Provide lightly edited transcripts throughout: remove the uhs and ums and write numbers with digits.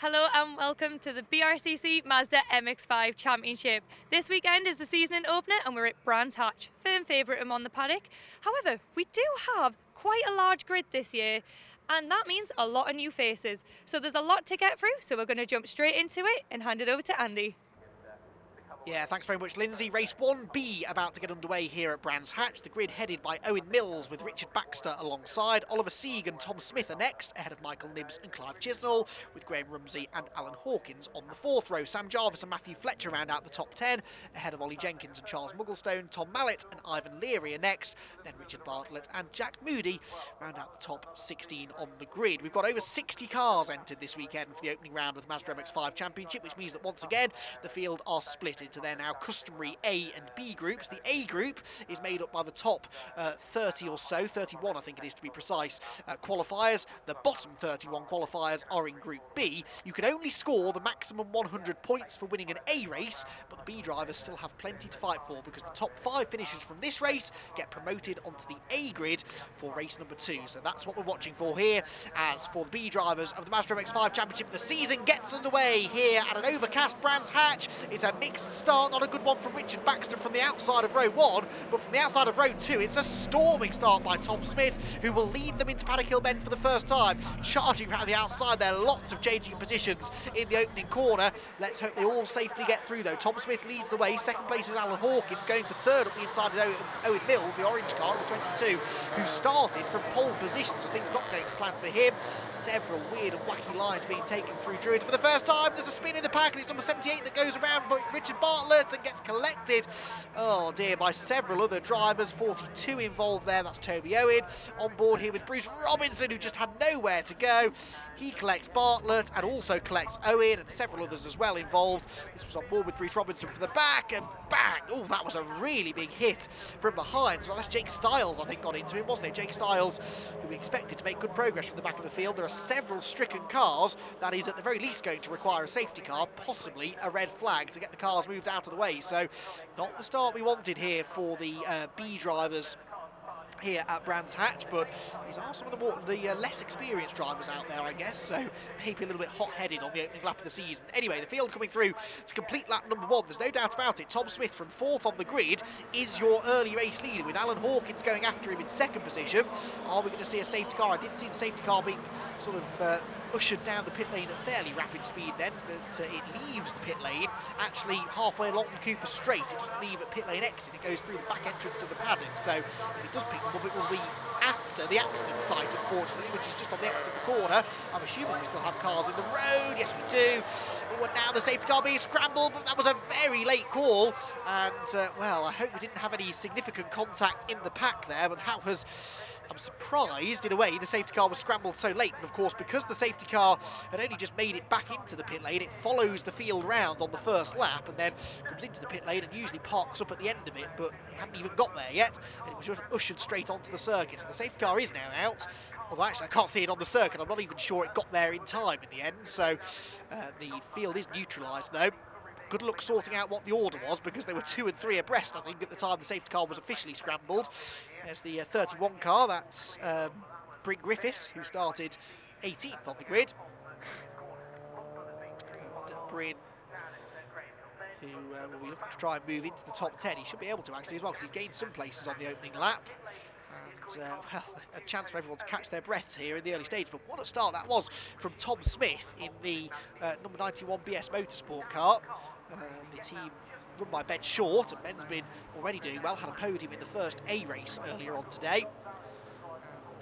Hello and welcome to the BRSCC Mazda MX-5 Championship. This weekend is the season opener and we're at Brands Hatch, firm favourite among the paddock. However, we do have quite a large grid this year and that means a lot of new faces. So there's a lot to get through, so we're going to jump straight into it and hand it over to Andy. Yeah, thanks very much, Lyndsay. Race 1B about to get underway here at Brands Hatch. The grid headed by Owen Mills with Richard Baxter alongside. Oliver Sieg and Tom Smith are next, ahead of Michael Nibbs and Clive Chisnall, with Graham Rumsey and Alan Hawkins on the fourth row. Sam Jarvis and Matthew Fletcher round out the top 10, ahead of Ollie Jenkins and Charles Mugglestone. Tom Mallet and Ivan Leary are next, then Richard Bartlett and Jack Moody round out the top 16 on the grid. We've got over 60 cars entered this weekend for the opening round of the Mazda MX-5 Championship, which means that once again the field are split into their now customary A and B groups. The A group is made up by the top 30 or so, 31 I think it is to be precise, qualifiers. The bottom 31 qualifiers are in Group B. You can only score the maximum 100 points for winning an A race, but the B drivers still have plenty to fight for because the top 5 finishers from this race get promoted onto the A grid for race number 2. So that's what we're watching for here. As for the B drivers of the Mazda MX-5 Championship, the season gets underway here at an overcast Brands Hatch. It's a mixed start, not a good one from Richard Baxter from the outside of row 1, but from the outside of row 2 it's a storming start by Tom Smith, who will lead them into Paddock Hill Bend for the first time. Charging around the outside there, lots of changing positions in the opening corner. Let's hope they all safely get through though. Tom Smith leads the way, second place is Alan Hawkins, going for third up the inside of Owen Mills, the orange car, number 22, who started from pole position, so things not going to plan for him. Several weird and wacky lines being taken through Druids for the first time. There's a spin in the pack and it's number 78 that goes around Richard Bartlett and gets collected, oh dear, by several other drivers. 42 involved there, that's Toby Owen. On board here with Bruce Robinson, who just had nowhere to go. He collects Bartlett and also collects Owen and several others as well involved. This was on board with Bruce Robinson from the back and bang! Oh, that was a really big hit from behind. So that's Jake Styles, I think, got into him, wasn't it? Jake Styles, who we expected to make good progress from the back of the field. There are several stricken cars. That is at the very least going to require a safety car, possibly a red flag to get the cars moved out of the way. So not the start we wanted here for the B drivers here at Brands Hatch, but these are some of the less experienced drivers out there, I guess, so maybe a little bit hot-headed on the opening lap of the season. Anyway, the field coming through to complete lap number 1, there's no doubt about it. Tom Smith from 4th on the grid is your early race leader, with Alan Hawkins going after him in 2nd position. Are we going to see a safety car? I did see the safety car being sort of ushered down the pit lane at fairly rapid speed then, but it leaves the pit lane actually halfway along the Cooper Straight. It doesn't leave at pit lane exit, it goes through the back entrance of the paddock, so if it does pick them up, it will be after the accident site, unfortunately, which is just on the exit of the corner. I'm assuming we still have cars in the road. Yes, we do. Oh, and now the safety car being scrambled, but that was a very late call, and well, I hope we didn't have any significant contact in the pack there, but that was, I'm surprised, in a way, the safety car was scrambled so late. But of course, because the safety car had only just made it back into the pit lane, it follows the field round on the first lap and then comes into the pit lane and usually parks up at the end of it, but it hadn't even got there yet, and it was just ushered straight onto the circuit. So the safety car is now out. Although actually I can't see it on the circuit, I'm not even sure it got there in time in the end, so the field is neutralised though. Good luck sorting out what the order was, because they were 2 and 3 abreast, I think, at the time the safety car was officially scrambled. There's the 31 car, that's Bryn Griffiths, who started 18th on the grid. And Bryn, who will be looking to try and move into the top 10. He should be able to actually as well, because he's gained some places on the opening lap. And, well, a chance for everyone to catch their breaths here in the early stage. But what a start that was from Tom Smith in the number 91 BS Motorsport car. The team run by Ben Short, and Ben's been already doing well, had a podium in the first A race earlier on today.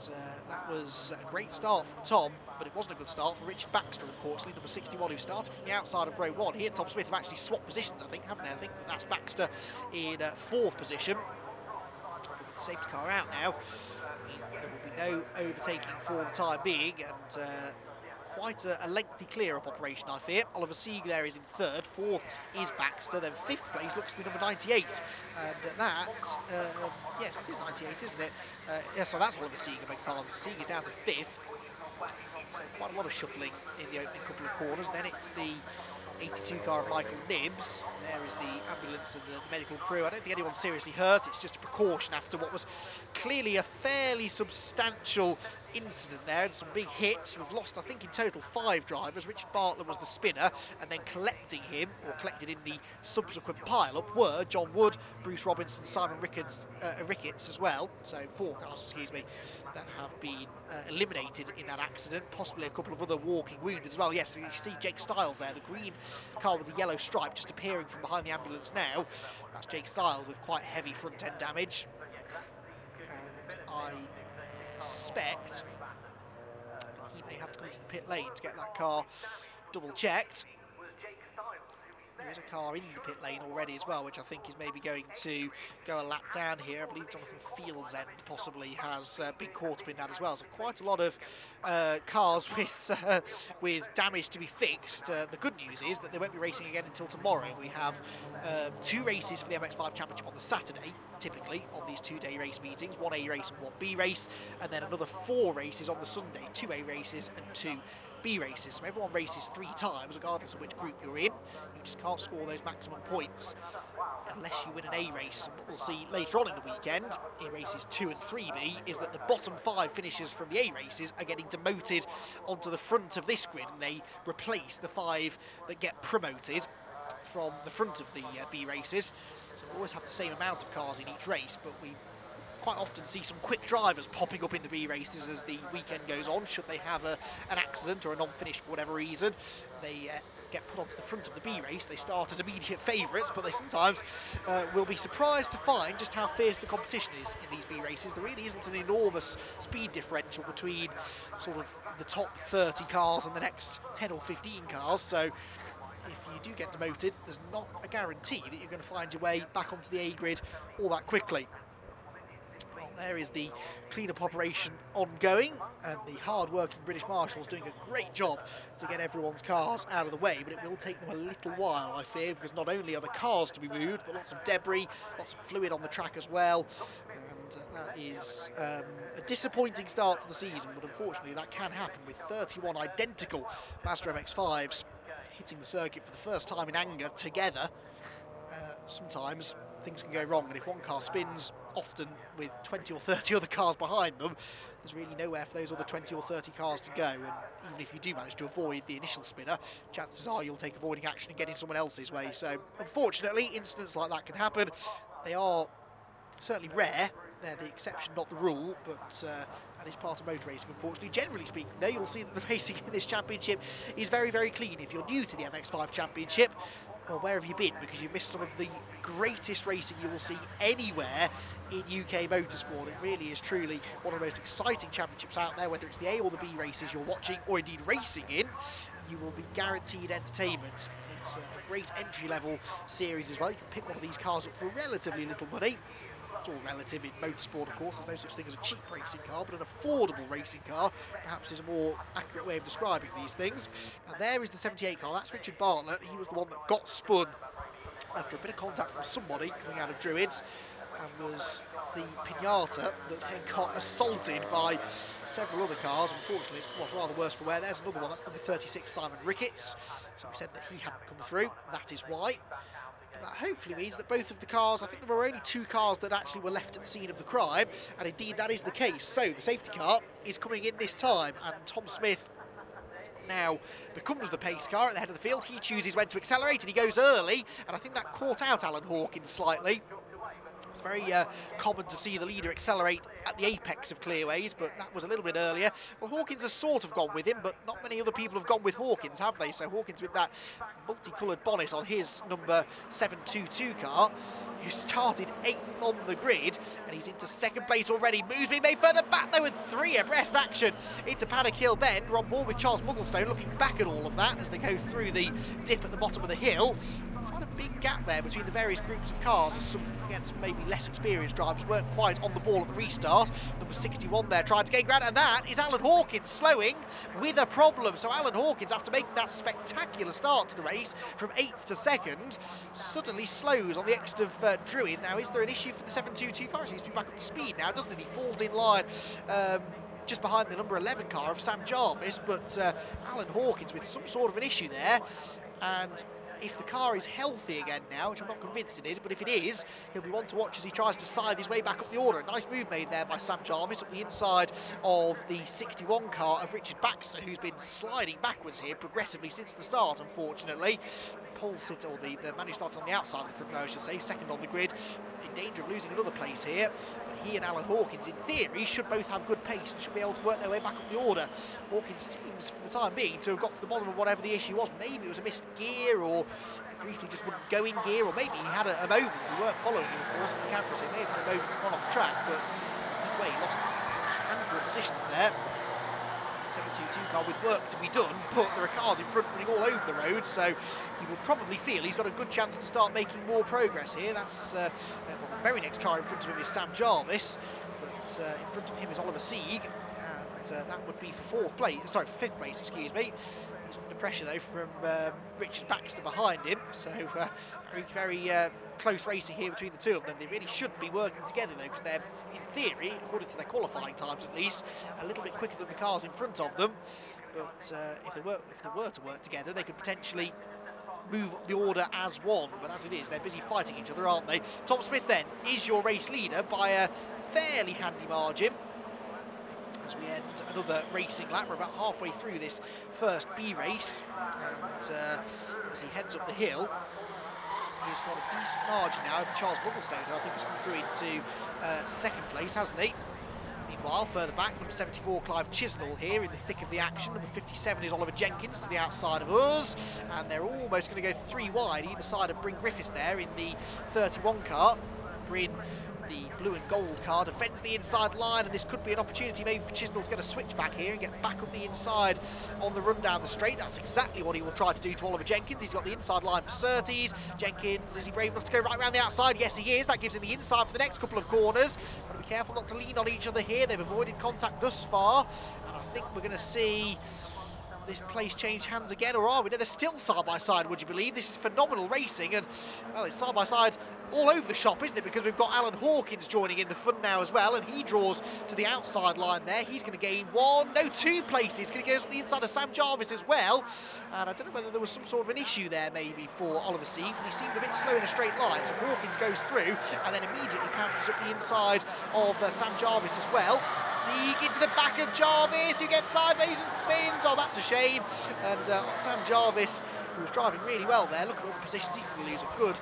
And that was a great start from Tom, but it wasn't a good start for Richard Baxter, unfortunately, number 61, who started from the outside of row 1. He and Tom Smith have actually swapped positions, I think, haven't they? I think that's Baxter in 4th position. With the safety car out now, means that there will be no overtaking for the time being, and quite a lengthy clear-up operation, I fear. Oliver Sieg there is in 3rd, 4th is Baxter, then 5th place looks to be number 98, and that, yes, it is 98, isn't it? Yeah, so that's Oliver Sieg, I beg your pardon. So Sieg is down to 5th, so quite a lot of shuffling in the opening couple of corners. Then it's the 82 car of Michael Nibbs, There is the ambulance and the medical crew. I don't think anyone's seriously hurt. It's just a precaution after what was clearly a fairly substantial incident there, and some big hits. We've lost, I think, in total 5 drivers. Richard Bartlett was the spinner, and then collected in the subsequent pile-up were John Wood, Bruce Robinson, Simon Ricketts as well. So 4 cars, excuse me, that have been eliminated in that accident. Possibly a couple of other walking wounded as well. Yes, you see Jake Stiles there, the green car with the yellow stripe just appearing from behind the ambulance now. That's Jake Stiles with quite heavy front-end damage. And I suspect that he may have to come into the pit lane to get that car double-checked. There is a car in the pit lane already as well, which I think is maybe going to go a lap down here. I believe Jonathan Fields' end possibly has been caught up in that as well. So quite a lot of cars with damage to be fixed. The good news is that they won't be racing again until tomorrow. We have 2 races for the MX-5 Championship on the Saturday, typically on these 2-day race meetings, 1 A race and 1 B race, and then another 4 races on the Sunday, 2 A races and 2 B races. So everyone races 3 times, regardless of which group you're in. You just can't score those maximum points unless you win an A race. And what we'll see later on in the weekend, in races 2 and 3B, is that the bottom 5 finishers from the A races are getting demoted onto the front of this grid, and they replace the 5 that get promoted from the front of the B races. So we always have the same amount of cars in each race, but we quite often see some quick drivers popping up in the B races as the weekend goes on. Should they have an accident or a non-finish for whatever reason, they get put onto the front of the B race. They start as immediate favourites, but they sometimes will be surprised to find just how fierce the competition is in these B races. There really isn't an enormous speed differential between sort of the top 30 cars and the next 10 or 15 cars, so if you do get demoted, there's not a guarantee that you're going to find your way back onto the A grid all that quickly. There is the clean-up operation ongoing, and the hard-working British Marshals doing a great job to get everyone's cars out of the way, but it will take them a little while, I fear, because not only are the cars to be moved, but lots of debris, lots of fluid on the track as well, and that is a disappointing start to the season, but unfortunately that can happen with 31 identical Mazda MX-5s hitting the circuit for the first time in anger together. Sometimes things can go wrong, and if one car spins, often with 20 or 30 other cars behind them, there's really nowhere for those other 20 or 30 cars to go, and even if you do manage to avoid the initial spinner, chances are you'll take avoiding action and get in someone else's way. So unfortunately, incidents like that can happen. They are certainly rare. They're the exception, not the rule, but that is part of motor racing, unfortunately. Generally speaking, though, you'll see that the racing in this championship is very, very clean. If you're new to the MX-5 Championship, well, where have you been? Because you've missed some of the greatest racing you will see anywhere in UK motorsport. It really is truly one of the most exciting championships out there, whether it's the A or the B races you're watching, or indeed racing in. You will be guaranteed entertainment. It's a great entry-level series as well. You can pick one of these cars up for relatively little money. It's all relative in motorsport, of course. There's no such thing as a cheap racing car, but an affordable racing car perhaps is a more accurate way of describing these things. Now there is the 78 car. That's Richard Bartlett. He was the one that got spun after a bit of contact from somebody coming out of Druids, and was the pinata that then got assaulted by several other cars. Unfortunately, it's come off rather worse for wear. There's another one. That's number 36, Simon Ricketts. So we said that he hadn't come through. That is why. That hopefully means that both of the cars, I think there were only 2 cars that actually were left at the scene of the crime, and indeed that is the case. So the safety car is coming in this time, and Tom Smith now becomes the pace car at the head of the field. He chooses when to accelerate, and he goes early, and I think that caught out Alan Hawkins slightly. It's very common to see the leader accelerate at the apex of clearways, but that was a little bit earlier. Well, Hawkins has sort of gone with him, but not many other people have gone with Hawkins, have they? So Hawkins with that multicoloured bonnet on his number 722 car, who started 8th on the grid, and he's into 2nd place already. Moves being made further back, though, with 3 abreast action into Paddock Hill Bend. We're on board with Charles Mugglestone, looking back at all of that as they go through the dip at the bottom of the hill. Quite a big gap there between the various groups of cars. Some maybe less experienced drivers weren't quite on the ball at the restart. Number 61 there tried to gain ground, and that is Alan Hawkins slowing with a problem. So Alan Hawkins, after making that spectacular start to the race from 8th to 2nd, suddenly slows on the exit of Druid. Now, is there an issue for the 722 car? He seems to be back up to speed now, doesn't he? He falls in line just behind the number 11 car of Sam Jarvis, but Alan Hawkins with some sort of an issue there, and if the car is healthy again now, which I'm not convinced it is, but if it is, he'll be one to watch as he tries to scythe his way back up the order. A nice move made there by Sam Jarvis up the inside of the 61 car of Richard Baxter, who's been sliding backwards here progressively since the start, unfortunately. Pole sitter, or the man who started on the outside of the front row, I should say, second on the grid, in danger of losing another place here. But he and Alan Hawkins, in theory, should both have good pace and should be able to work their way back up the order. Hawkins seems, for the time being, to have got to the bottom of whatever the issue was. Maybe it was a missed gear, or briefly just wouldn't go in gear, or maybe he had a moment. We weren't following him, of course, on the camera, so he may have had a moment to run off track, but anyway, he lost a handful of positions there. 722 car with work to be done, but there are cars in front running all over the road, so he will probably feel he's got a good chance to start making more progress here. That's well, the very next car in front of him is Sam Jarvis, but in front of him is Oliver Sieg, and that would be for fifth place, excuse me. He's under pressure though from Richard Baxter behind him, so very close racing here between the two of them. They really should be working together though, because they're, in theory, according to their qualifying times at least, a little bit quicker than the cars in front of them. But if they were to work together, they could potentially move the order as one. But as it is, they're busy fighting each other, aren't they? Tom Smith then is your race leader by a fairly handy margin. As we end another racing lap, we're about halfway through this first B race, and as he heads up the hill, he's got a decent margin now over Charles Mugglestone, who I think has come through into second place, hasn't he? Meanwhile, further back, number 74, Clive Chisnall here in the thick of the action. Number 57 is Oliver Jenkins to the outside of us, and they're almost going to go three wide either side of Bryn Griffiths there in the 31 car. Bryn, the blue and gold car, defends the inside line, and this could be an opportunity maybe for Chisnall to get a switch back here and get back up the inside on the run down the straight. That's exactly what he will try to do to Oliver Jenkins. He's got the inside line for Surtees. Jenkins, is he brave enough to go right around the outside? Yes, he is. That gives him the inside for the next couple of corners. Got to be careful not to lean on each other here. They've avoided contact thus far, and I think we're going to see this place change hands again, or are we? No, they're still side by side, would you believe? This is phenomenal racing, and well, it's side by side all over the shop, isn't it? Because we've got Alan Hawkins joining in the fun now as well, and he draws to the outside line there. He's going to gain two places. Going to go to the inside of Sam Jarvis as well, and I don't know whether there was some sort of an issue there maybe for Oliver Sieg. He seemed a bit slow in a straight line, so Hawkins goes through and then immediately pounces up the inside of Sam Jarvis as well. Sieg into the back of Jarvis, who gets sideways and spins. Oh, that's a shame. And Sam Jarvis, who was driving really well there, look at all the positions. He's going to lose a good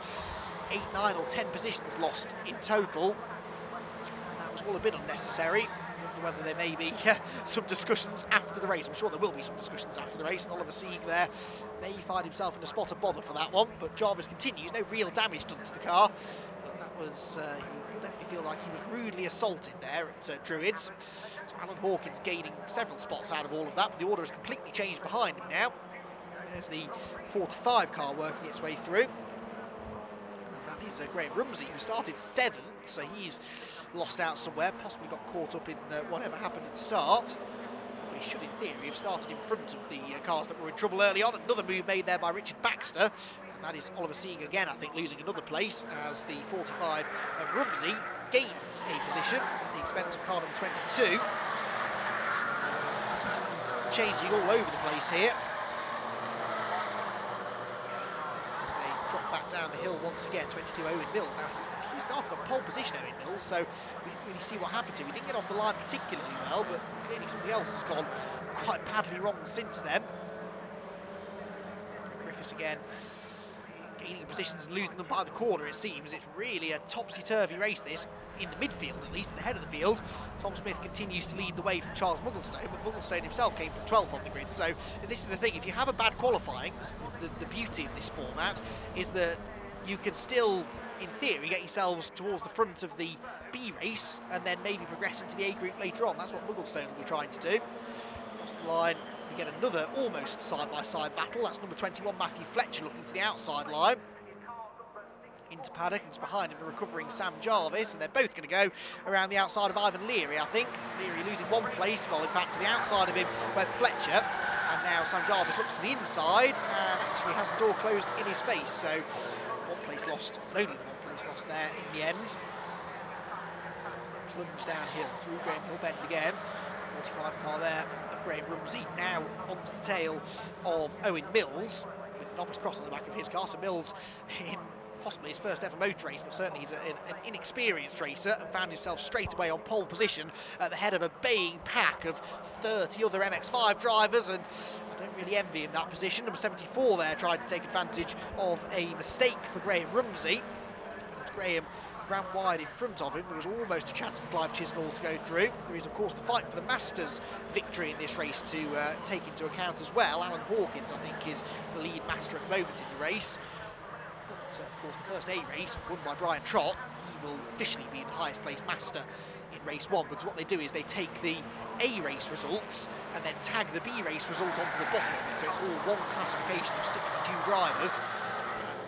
8, 9 or 10 positions lost in total, and that was all a bit unnecessary. I wonder whether there may be some discussions after the race. I'm sure there will be some discussions after the race, and Oliver Sieg there may find himself in a spot of bother for that one, but Jarvis continues. No real damage done to the car, but that was he will definitely feel like he was rudely assaulted there at Druids. So Alan Hawkins gaining several spots out of all of that, but the order has completely changed behind him now. There's the 45 car working its way through. Is Graham Rumsey, who started 7th, so he's lost out somewhere, possibly got caught up in whatever happened at the start. Well, he should, in theory, have started in front of the cars that were in trouble early on. Another move made there by Richard Baxter, and that is Oliver Sieg again, I think, losing another place as the 45 of Rumsey gains a position at the expense of car number 22. Positions changing all over the place here. Drop back down the hill once again. 22 Owen Mills. Now he started on pole position, Owen Mills, so we didn't really see what happened to him. He didn't get off the line particularly well, but clearly something else has gone quite badly wrong since then. Griffiths again gaining positions and losing them by the corner, it seems. It's really a topsy-turvy race, this, in the midfield at least, at the head of the field. Tom Smith continues to lead the way from Charles Mugglestone, but Mugglestone himself came from 12th on the grid. So this is the thing, if you have a bad qualifying, the beauty of this format is that you can still, in theory, get yourselves towards the front of the B race and then maybe progress into the A group later on. That's what Mugglestone will be trying to do. Across the line, we get another almost side-by-side battle. That's number 21, Matthew Fletcher, looking to the outside line. Into paddock, and just behind him the recovering Sam Jarvis, and they're both going to go around the outside of Ivan Leary, I think. Leary losing one place, well, in fact, to the outside of him went Fletcher, and now Sam Jarvis looks to the inside and actually has the door closed in his face, so one place lost, but only the one place lost there in the end. As they plunge downhill through Graham Hill Bend again. 45 car there of Graham Rumsey, now onto the tail of Owen Mills. with the novice cross on the back of his car. So Mills in possibly his first ever motor race, but certainly he's an inexperienced racer, and found himself straight away on pole position at the head of a baying pack of 30 other MX-5 drivers, and I don't really envy him that position. Number 74 there tried to take advantage of a mistake for Graham Rumsey. As Graham ran wide in front of him, there was almost a chance for Clive Chisnall to go through. There is, of course, the fight for the Masters victory in this race to take into account as well. Alan Hawkins, I think, is the lead master at the moment in the race. But, of course, the first A race won by Brian Trott. He will officially be the highest placed master in race 1, because what they do is they take the A race results and then tag the B race result onto the bottom of it. So it's all one classification of 62 drivers.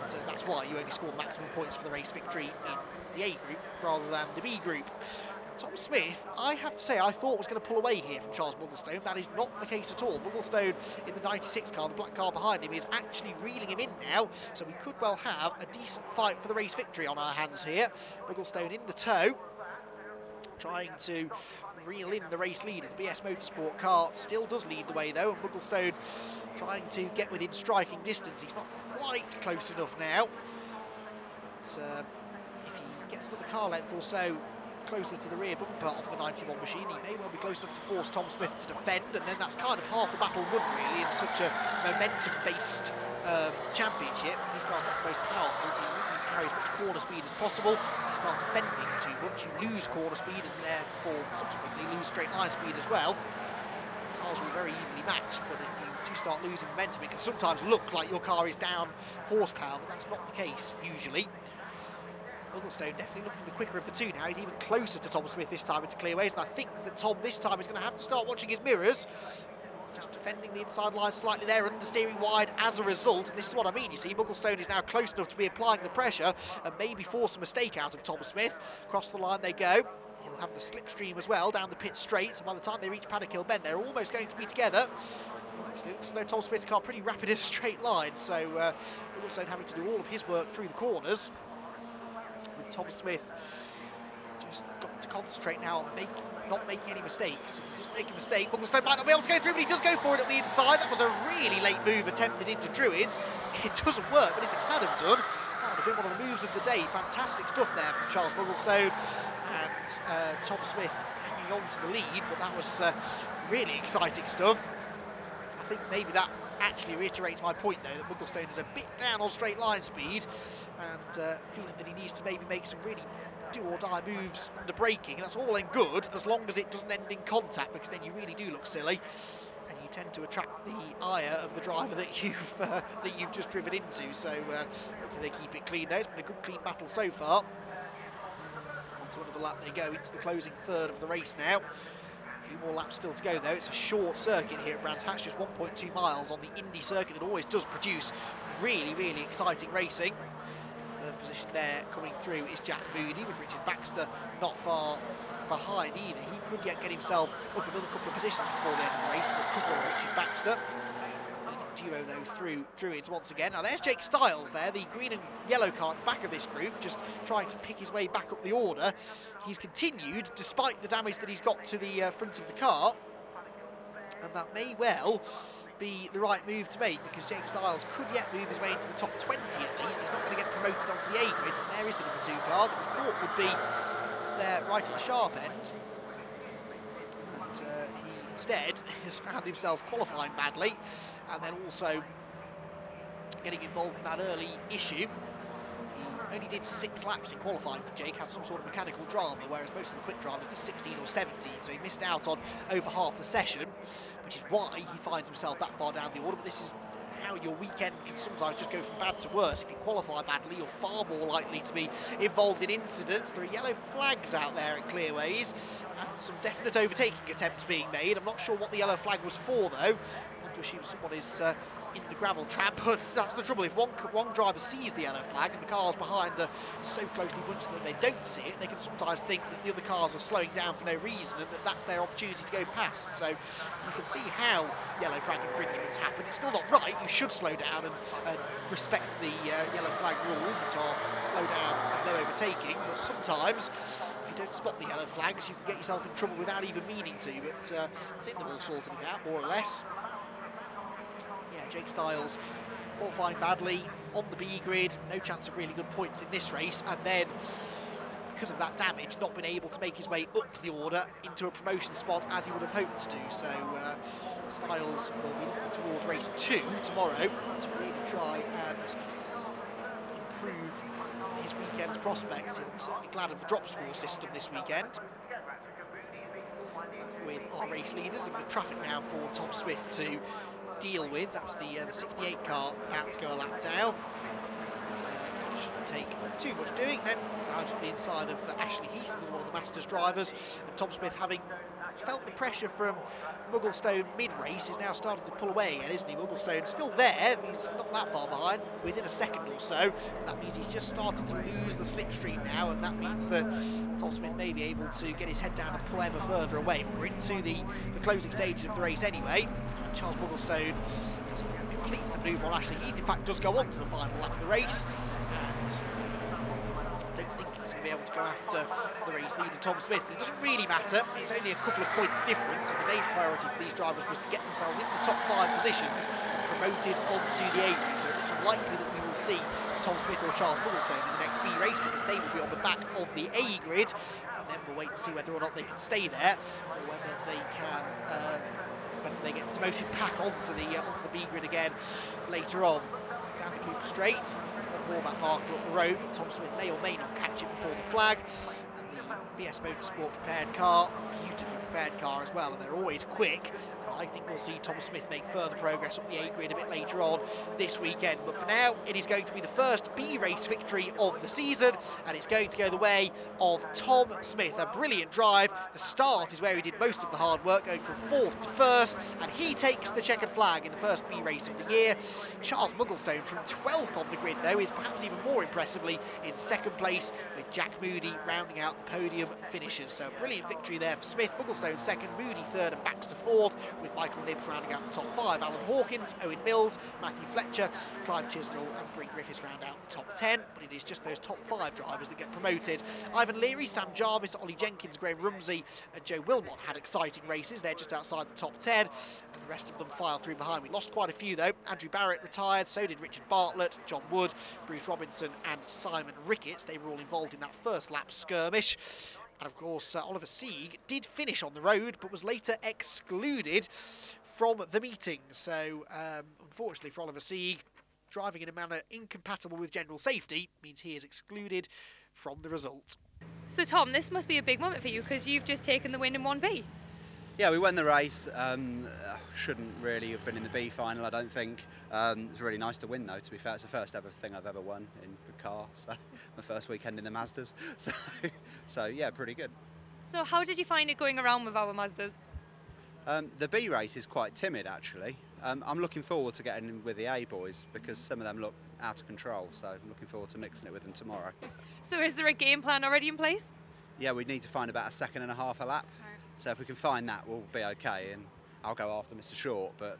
And that's why you only score the maximum points for the race victory in the A group rather than the B group. Now, Tom Smith, I have to say, I thought was going to pull away here from Charles Mugglestone. That is not the case at all. Mugglestone in the 96 car, the black car behind him, is actually reeling him in now, so we could well have a decent fight for the race victory on our hands here. Mugglestone in the tow, trying to reel in the race leader. The BS Motorsport car still does lead the way though, and Mugglestone trying to get within striking distance. He's not quite close enough now. But, if he gets another car length or so closer to the rear bumper of the 91 machine, he may well be close enough to force Tom Smith to defend, and then that's kind of half the battle won really in such a momentum-based championship. These cars are not the most powerful, so you need to carry as much corner speed as possible. If you start defending too much, you lose corner speed and therefore subsequently lose straight line speed as well. Cars will be very evenly matched, but if you do start losing momentum, it can sometimes look like your car is down horsepower, but that's not the case usually. Mugglestone definitely looking the quicker of the two now. He's even closer to Tom Smith this time into clearways, and I think that Tom this time is going to have to start watching his mirrors. Just defending the inside line slightly there, understeering wide as a result, and this is what I mean, you see, Mugglestone is now close enough to be applying the pressure and maybe force a mistake out of Tom Smith. Across the line they go. He'll have the slipstream as well down the pit straight, so by the time they reach Paddock Hill Bend, they're almost going to be together. Well, actually, it looks as though Tom Smith's car pretty rapid in a straight line, so Mugglestone having to do all of his work through the corners. With Tom Smith just got to concentrate now on not making any mistakes. If he doesn't make a mistake, Mugglestone might not be able to go through, but he does go for it at the inside. That was a really late move attempted into Druids. It doesn't work, but if it hadn't done, that would have been one of the moves of the day. Fantastic stuff there from Charles Mugglestone, and Tom Smith hanging on to the lead, but that was really exciting stuff. I think maybe that actually reiterates my point though, that Mugglestone is a bit down on straight line speed, and feeling that he needs to maybe make some really do-or-die moves under braking. That's all and good as long as it doesn't end in contact, because then you really do look silly and you tend to attract the ire of the driver that you've just driven into. So hopefully they keep it clean there. It's been a good clean battle so far. On to another lap they go into the closing third of the race now. A few more laps still to go though. It's a short circuit here at Brands Hatch, just 1.2 miles on the Indy circuit that always does produce really, really exciting racing. Third position there coming through is Jack Moody, with Richard Baxter not far behind either. He could yet get himself up another couple of positions before the end of the race for a cover of Richard Baxter. Duo though through Druids once again. Now there's Jake Styles there, the green and yellow car at the back of this group, just trying to pick his way back up the order. He's continued despite the damage that he's got to the front of the car, and that may well be the right move to make, because Jake Styles could yet move his way into the top 20 at least. He's not going to get promoted onto the A grid, but there is the number 2 car that we thought would be there right at the sharp end. And he instead has found himself qualifying badly, and then also getting involved in that early issue. He only did 6 laps in qualifying for Jake, had some sort of mechanical drama, whereas most of the quick drivers did 16 or 17, so he missed out on over half the session, which is why he finds himself that far down the order. But this is how your weekend can sometimes just go from bad to worse. If you qualify badly, you're far more likely to be involved in incidents. There are yellow flags out there at clearways, and some definite overtaking attempts being made. I'm not sure what the yellow flag was for, though. I have to assume someone is in the gravel trap, but that's the trouble. If one driver sees the yellow flag and the cars behind are so closely bunched that they don't see it, they can sometimes think that the other cars are slowing down for no reason and that that's their opportunity to go past. So you can see how yellow flag infringements happen. It's still not right. You should slow down and respect the yellow flag rules, which are slow down and no overtaking, but sometimes if you don't spot the yellow flags, you can get yourself in trouble without even meaning to. But I think they've all sorted it out, more or less. Yeah, Jake Styles qualifying badly on the B grid, no chance of really good points in this race, and then because of that damage, not been able to make his way up the order into a promotion spot as he would have hoped to do. So Styles will be looking towards race 2 tomorrow to really try and improve his weekend's prospects. He'll be certainly glad of the drop score system this weekend with our race leaders, and with traffic now for Tom Smith to deal with. That's the 68 car about to go a lap down. That shouldn't take too much doing. No, out on the inside of Ashley Heath, one of the Masters drivers, and Tom Smith, having felt the pressure from Mugglestone mid-race, is now starting to pull away again, isn't he? Mugglestone still there, he's not that far behind, within a second or so, but that means he's just started to lose the slipstream now, and that means that Tom Smith may be able to get his head down and pull ever further away. We're into the closing stages of the race anyway. Charles Mugglestone, as he completes the manoeuvre on Ashley Heath, in fact does go on to the final lap of the race, and I don't think he's going to be able to go after the race leader Tom Smith, but it doesn't really matter. It's only a couple of points difference, and the main priority for these drivers was to get themselves in the top 5 positions and promoted onto the A grid. So it looks unlikely that we will see Tom Smith or Charles Mugglestone in the next B race, because they will be on the back of the A grid, and then we'll wait and see whether or not they can stay there, or whether they can whether they get demoted back onto the B grid again later on. Down the Cooper Straight, one more back marker up the road, but Tom Smith may or may not catch it before the flag. And the BS Motorsport prepared car, beautifully prepared car as well, and they're always quick. And I think we'll see Tom Smith make further progress up the A grid a bit later on this weekend. But for now, it is going to be the first B race victory of the season, and it's going to go the way of Tom Smith. A brilliant drive. The start is where he did most of the hard work, going from 4th to 1st, and he takes the checkered flag in the first B race of the year. Charles Mugglestone from 12th on the grid, though, is perhaps even more impressively in 2nd place, with Jack Moody rounding out the podium finishes. So a brilliant victory there for Smith. Mugglestone 2nd, Moody 3rd, and Baxter 4th, with Michael Nibbs rounding out the top 5. Alan Hawkins, Owen Mills, Matthew Fletcher, Clive Chisnell and Bryn Griffiths round out the top 10, but it is just those top 5 drivers that get promoted. Ivan Leary, Sam Jarvis, Ollie Jenkins, Graham Rumsey and Joe Wilmot had exciting races. They're just outside the top 10, and the rest of them file through behind. We lost quite a few though. Andrew Barrett retired, so did Richard Bartlett, John Wood, Bruce Robinson and Simon Ricketts. They were all involved in that first lap skirmish. And of course, Oliver Sieg did finish on the road, but was later excluded from the meeting. So, unfortunately for Oliver Sieg, driving in a manner incompatible with general safety means he is excluded from the result. So, Tom, this must be a big moment for you, because you've just taken the win in 1B. Yeah, we won the race. Shouldn't really have been in the B final, I don't think. It was really nice to win, though, to be fair. It's the first ever thing I've ever won in a car, so my first weekend in the Mazdas. So yeah, pretty good. So how did you find it going around with our Mazdas? The B race is quite timid, actually. I'm looking forward to getting in with the A boys, because some of them look out of control, so I'm looking forward to mixing it with them tomorrow. So is there a game plan already in place? Yeah, we need to find about 1.5 seconds a lap. So if we can find that, we'll be okay, and I'll go after Mr. Short, but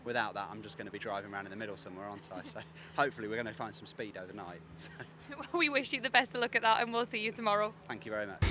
without that, I'm just going to be driving around in the middle somewhere, aren't I? So hopefully we're going to find some speed overnight. So. We wish you the best of luck at that, and we'll see you tomorrow. Thank you very much.